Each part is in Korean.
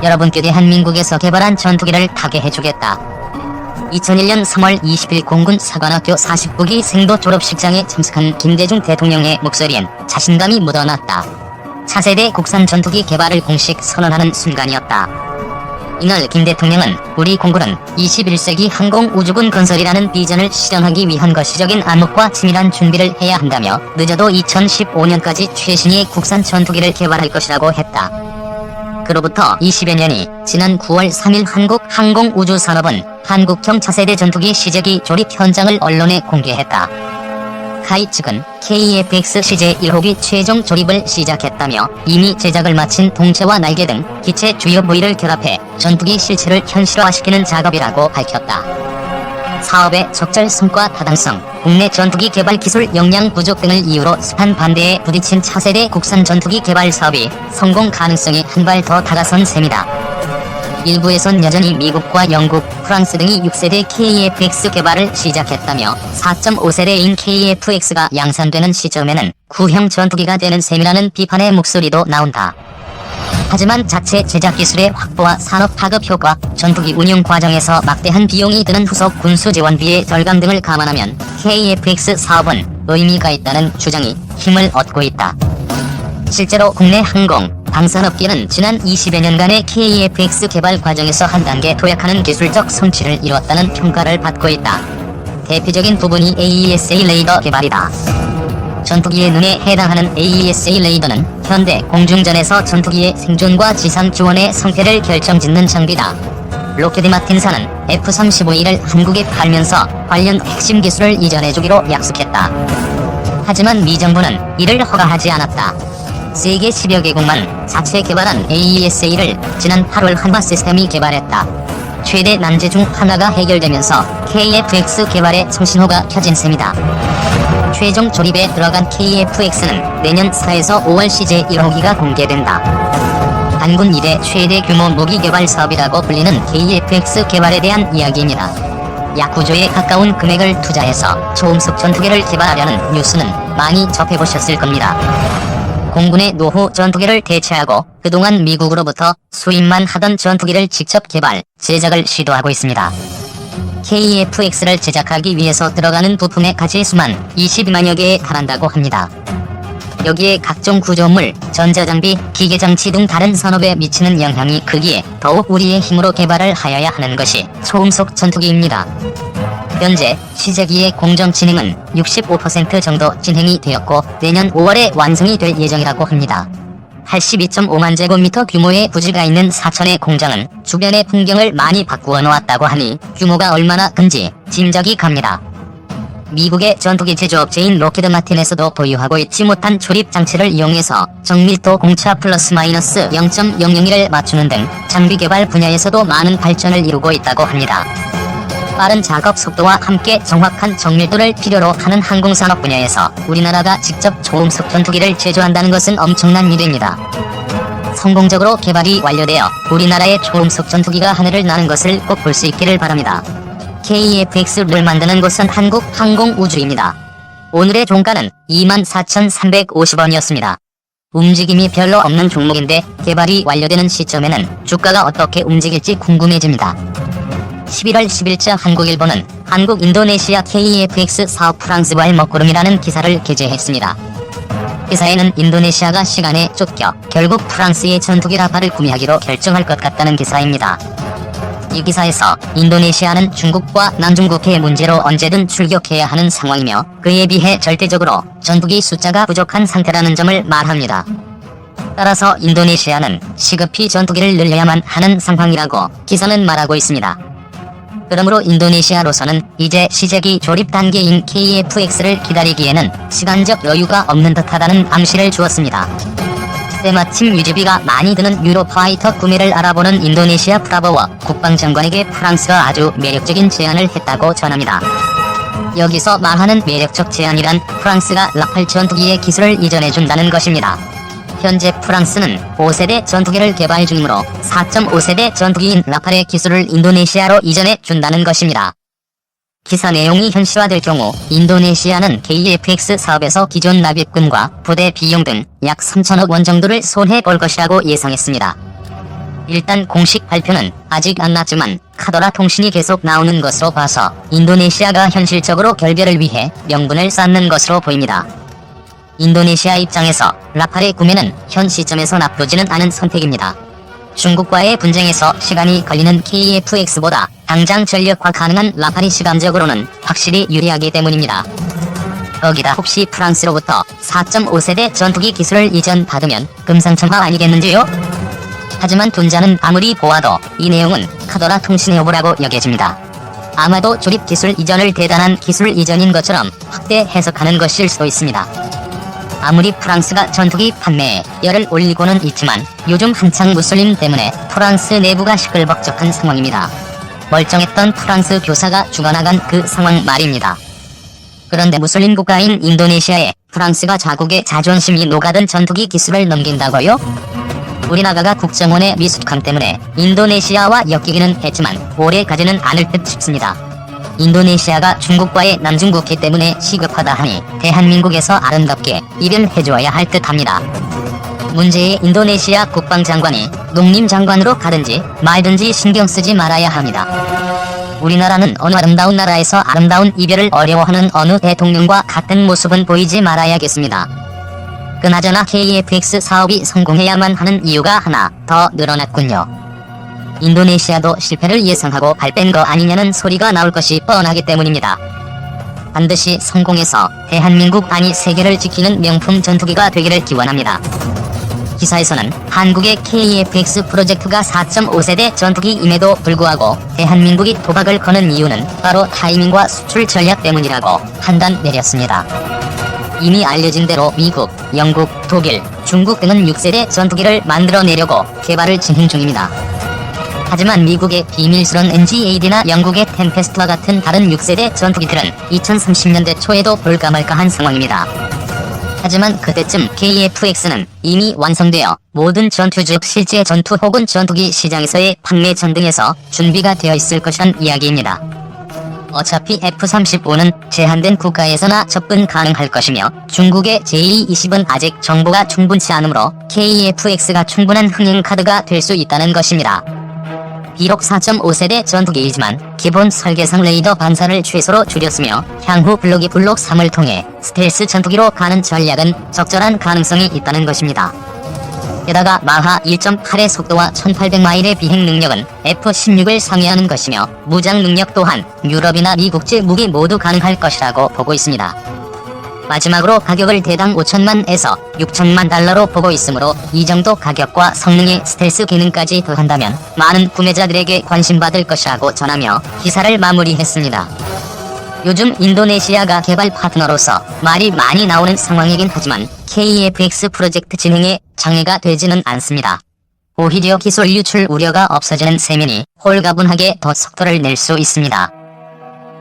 여러분께 대한민국에서 개발한 전투기를 타게 해주겠다. 2001년 3월 20일 공군 사관학교 49기 생도 졸업식장에 참석한 김대중 대통령의 목소리엔 자신감이 묻어났다. 차세대 국산 전투기 개발을 공식 선언하는 순간이었다. 이날 김 대통령은 우리 공군은 21세기 항공우주군 건설이라는 비전을 실현하기 위한 거시적인 암묵과 치밀한 준비를 해야 한다며 늦어도 2015년까지 최신의 국산 전투기를 개발할 것이라고 했다. 그로부터 20여 년이 지난 9월 3일 한국항공우주산업은 한국형 차세대 전투기 시제기 조립 현장을 언론에 공개했다. 카이 측은 KF-X 시제 1호기 최종 조립을 시작했다며 이미 제작을 마친 동체와 날개 등 기체 주요 부위를 결합해 전투기 실체를 현실화시키는 작업이라고 밝혔다. 사업의 적절 성과 타당성, 국내 전투기 개발 기술 역량 부족 등을 이유로 숱한 반대에 부딪힌 차세대 국산 전투기 개발 사업이 성공 가능성이 한 발 더 다가선 셈이다. 일부에선 여전히 미국과 영국, 프랑스 등이 6세대 KF-X 개발을 시작했다며 4.5세대인 KF-X가 양산되는 시점에는 구형 전투기가 되는 셈이라는 비판의 목소리도 나온다. 하지만 자체 제작 기술의 확보와 산업 파급 효과, 전투기 운용 과정에서 막대한 비용이 드는 후속 군수 지원비의 절감 등을 감안하면 KF-X 사업은 의미가 있다는 주장이 힘을 얻고 있다. 실제로 국내 항공, 방산업계는 지난 20여 년간의 KF-X 개발 과정에서 한 단계 도약하는 기술적 성취를 이뤘다는 평가를 받고 있다. 대표적인 부분이 AESA 레이더 개발이다. 전투기의 눈에 해당하는 AESA 레이더는 현대 공중전에서 전투기의 생존과 지상 지원의 성패를 결정짓는 장비다. 록히드 마틴사는 F-35E를 한국에 팔면서 관련 핵심 기술을 이전해주기로 약속했다. 하지만 미 정부는 이를 허가하지 않았다. 세계 10여 개국만 자체 개발한 AESA를 지난 8월 한화 시스템이 개발했다. 최대 난제 중 하나가 해결되면서 KF-X 개발에 청신호가 켜진 셈이다. 최종 조립에 들어간 KF-X는 내년 4에서 5월 시제 1호기가 공개된다. 단군 2대 최대 규모 무기 개발 사업이라고 불리는 KF-X 개발에 대한 이야기입니다. 약 9조에 가까운 금액을 투자해서 초음속 전투기를 개발하려는 뉴스는 많이 접해보셨을 겁니다. 공군의 노후 전투기를 대체하고 그동안 미국으로부터 수입만 하던 전투기를 직접 개발, 제작을 시도하고 있습니다. KF-X를 제작하기 위해서 들어가는 부품의 가지수만 22만여 개에 달한다고 합니다. 여기에 각종 구조물, 전자장비, 기계장치 등 다른 산업에 미치는 영향이 크기에 더욱 우리의 힘으로 개발을 하여야 하는 것이 초음속 전투기입니다. 현재 시제기의 공정 진행은 65% 정도 진행이 되었고 내년 5월에 완성이 될 예정이라고 합니다. 82.5만 제곱미터 규모의 부지가 있는 사천의 공장은 주변의 풍경을 많이 바꾸어 놓았다고 하니 규모가 얼마나 큰지 짐작이 갑니다. 미국의 전투기 제조업체인 록히드 마틴에서도 보유하고 있지 못한 조립 장치를 이용해서 정밀도 공차 플러스 마이너스 0.001을 맞추는 등 장비 개발 분야에서도 많은 발전을 이루고 있다고 합니다. 빠른 작업 속도와 함께 정확한 정밀도를 필요로 하는 항공산업 분야에서 우리나라가 직접 초음속 전투기를 제조한다는 것은 엄청난 일입니다. 성공적으로 개발이 완료되어 우리나라의 초음속 전투기가 하늘을 나는 것을 꼭 볼 수 있기를 바랍니다. KF-X를 만드는 곳은 한국항공우주입니다. 오늘의 종가는 24,350원이었습니다. 움직임이 별로 없는 종목인데 개발이 완료되는 시점에는 주가가 어떻게 움직일지 궁금해집니다. 11월 10일자 한국일보는 한국-인도네시아 KF-X 사업 프랑스발 먹구름이라는 기사를 게재했습니다. 기사에는 인도네시아가 시간에 쫓겨 결국 프랑스의 전투기 라파를 구매하기로 결정할 것 같다는 기사입니다. 이 기사에서 인도네시아는 중국과 남중국해의 문제로 언제든 출격해야 하는 상황이며 그에 비해 절대적으로 전투기 숫자가 부족한 상태라는 점을 말합니다. 따라서 인도네시아는 시급히 전투기를 늘려야만 하는 상황이라고 기사는 말하고 있습니다. 그러므로 인도네시아로서는 이제 시제기 조립 단계인 KF-X를 기다리기에는 시간적 여유가 없는 듯하다는 암시를 주었습니다. 때마침 유지비가 많이 드는 유로파이터 구매를 알아보는 인도네시아 프라보워 국방장관에게 프랑스가 아주 매력적인 제안을 했다고 전합니다. 여기서 말하는 매력적 제안이란 프랑스가 라팔 전투기의 기술을 이전해준다는 것입니다. 현재 프랑스는 5세대 전투기를 개발 중이므로 4.5세대 전투기인 라팔의 기술을 인도네시아로 이전해 준다는 것입니다. 기사 내용이 현실화될 경우 인도네시아는 KF-X 사업에서 기존 납입금과 부대 비용 등 약 3천억 원 정도를 손해볼 것이라고 예상했습니다. 일단 공식 발표는 아직 안 났지만 카더라 통신이 계속 나오는 것으로 봐서 인도네시아가 현실적으로 결별을 위해 명분을 쌓는 것으로 보입니다. 인도네시아 입장에서 라팔의 구매는 현 시점에서 나쁘지는 않은 선택입니다. 중국과의 분쟁에서 시간이 걸리는 KF-X보다 당장 전력화 가능한 라팔이 시간적으로는 확실히 유리하기 때문입니다. 거기다 혹시 프랑스로부터 4.5세대 전투기 기술을 이전받으면 금상첨화 아니겠는지요? 하지만 둔자는 아무리 보아도 이 내용은 카더라 통신의 오보라고 여겨집니다. 아마도 조립 기술 이전을 대단한 기술 이전인 것처럼 확대 해석하는 것일 수도 있습니다. 아무리 프랑스가 전투기 판매에 열을 올리고는 있지만 요즘 한창 무슬림 때문에 프랑스 내부가 시끌벅적한 상황입니다. 멀쩡했던 프랑스 교사가 죽어나간 그 상황 말입니다. 그런데 무슬림 국가인 인도네시아에 프랑스가 자국의 자존심이 녹아든 전투기 기술을 넘긴다고요? 우리나라가 국정원의 미숙함 때문에 인도네시아와 엮이기는 했지만 오래 가지는 않을 듯 싶습니다. 인도네시아가 중국과의 남중국해 때문에 시급하다 하니 대한민국에서 아름답게 이별해주어야 할 듯합니다. 문제의 인도네시아 국방장관이 농림장관으로 가든지 말든지 신경 쓰지 말아야 합니다. 우리나라는 어느 아름다운 나라에서 아름다운 이별을 어려워하는 어느 대통령과 같은 모습은 보이지 말아야겠습니다. 그나저나 KF-X 사업이 성공해야만 하는 이유가 하나 더 늘어났군요. 인도네시아도 실패를 예상하고 발뺀 거 아니냐는 소리가 나올 것이 뻔하기 때문입니다. 반드시 성공해서 대한민국 아니 세계를 지키는 명품 전투기가 되기를 기원합니다. 기사에서는 한국의 KF-X 프로젝트가 4.5세대 전투기임에도 불구하고 대한민국이 도박을 거는 이유는 바로 타이밍과 수출 전략 때문이라고 판단 내렸습니다. 이미 알려진 대로 미국, 영국, 독일, 중국 등은 6세대 전투기를 만들어내려고 개발을 진행 중입니다. 하지만 미국의 비밀스런 NGAD나 영국의 템페스트와 같은 다른 6세대 전투기들은 2030년대 초에도 볼까 말까한 상황입니다. 하지만 그때쯤 KF-X는 이미 완성되어 모든 전투 즉 실제 전투 혹은 전투기 시장에서의 판매 전등에서 준비가 되어 있을 것이란 이야기입니다. 어차피 F-35는 제한된 국가에서나 접근 가능할 것이며 중국의 JE-20은 아직 정보가 충분치 않으므로 KF-X가 충분한 흥행 카드가 될 수 있다는 것입니다. 비록 4.5세대 전투기이지만 기본 설계상 레이더 반사를 최소로 줄였으며 향후 블록이 블록 3을 통해 스텔스 전투기로 가는 전략은 적절한 가능성이 있다는 것입니다. 게다가 마하 1.8의 속도와 1800마일의 비행 능력은 F-16을 상회하는 것이며 무장 능력 또한 유럽이나 미국제 무기 모두 가능할 것이라고 보고 있습니다. 마지막으로 가격을 대당 5천만에서 6천만 달러로 보고 있으므로 이 정도 가격과 성능의 스텔스 기능까지 더한다면 많은 구매자들에게 관심받을 것이라고 전하며 기사를 마무리했습니다. 요즘 인도네시아가 개발 파트너로서 말이 많이 나오는 상황이긴 하지만 KF-X 프로젝트 진행에 장애가 되지는 않습니다. 오히려 기술 유출 우려가 없어지는 셈이니 홀가분하게 더 속도를 낼 수 있습니다.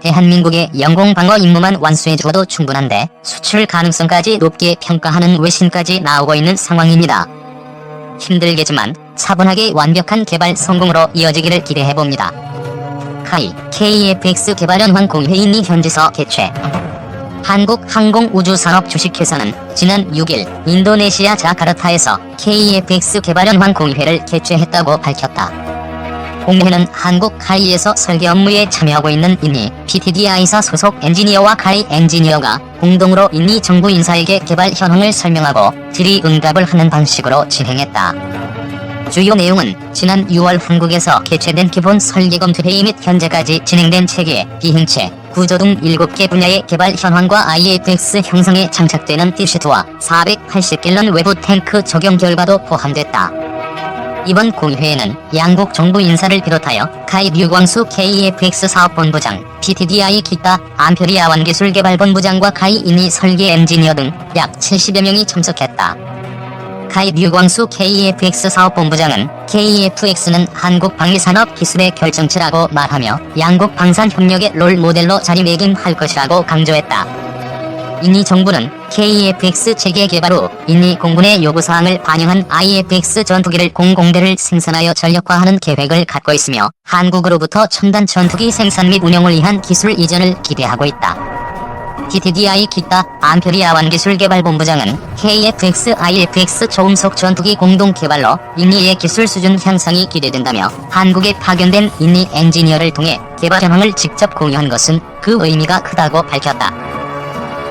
대한민국의 영공방어 임무만 완수해주어도 충분한데 수출 가능성까지 높게 평가하는 외신까지 나오고 있는 상황입니다. 힘들겠지만 차분하게 완벽한 개발 성공으로 이어지기를 기대해봅니다. 카이 KF-X 개발연합 공회의니 현지서 개최. 한국항공우주산업 주식회사는 지난 6일 인도네시아 자카르타에서 KF-X 개발연합 공회를 개최했다고 밝혔다. 공회는 한국 카이에서 설계 업무에 참여하고 있는 인니 PTDI사 소속 엔지니어와 카이 엔지니어가 공동으로 인니 정부 인사에게 개발 현황을 설명하고 질의응답을 하는 방식으로 진행했다. 주요 내용은 지난 6월 한국에서 개최된 기본 설계 검토 회의 및 현재까지 진행된 체계, 비행체, 구조 등 7개 분야의 개발 현황과 IFX 형성에 장착되는 D시트와 480갤런 외부 탱크 적용 결과도 포함됐다. 이번 공회에는 양국 정부 인사를 비롯하여 카이 류광수 KF-X 사업본부장, PTDI 기타, 안표리 아완기술개발본부장과 카이 인니 설계 엔지니어 등 약 70여 명이 참석했다. 카이 류광수 KF-X 사업본부장은 KF-X는 한국 방위산업 기술의 결정체라고 말하며 양국 방산 협력의 롤 모델로 자리매김할 것이라고 강조했다. 인니 정부는 KF-X 체계 개발 후 인니 공군의 요구사항을 반영한 IF-X 전투기를 공공대를 생산하여 전력화하는 계획을 갖고 있으며 한국으로부터 첨단 전투기 생산 및 운영을 위한 기술 이전을 기대하고 있다. DTDI 기타 안표리아완기술개발본부장은 KF-X-IF-X 초음속 전투기 공동 개발로 인니의 기술 수준 향상이 기대된다며 한국에 파견된 인니 엔지니어를 통해 개발 현황을 직접 공유한 것은 그 의미가 크다고 밝혔다.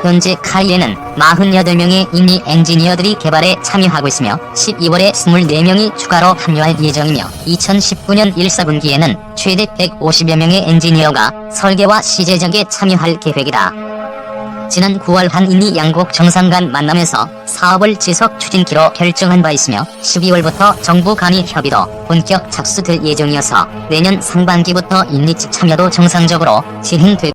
현재 카이에는 48명의 인니 엔지니어들이 개발에 참여하고 있으며 12월에 24명이 추가로 합류할 예정이며 2019년 1사분기에는 최대 150여 명의 엔지니어가 설계와 시제작에 참여할 계획이다. 지난 9월 한 인니 양국 정상 간 만남에서 사업을 지속 추진키로 결정한 바 있으며 12월부터 정부 간이 협의도 본격 착수될 예정이어서 내년 상반기부터 인니 측 참여도 정상적으로 진행될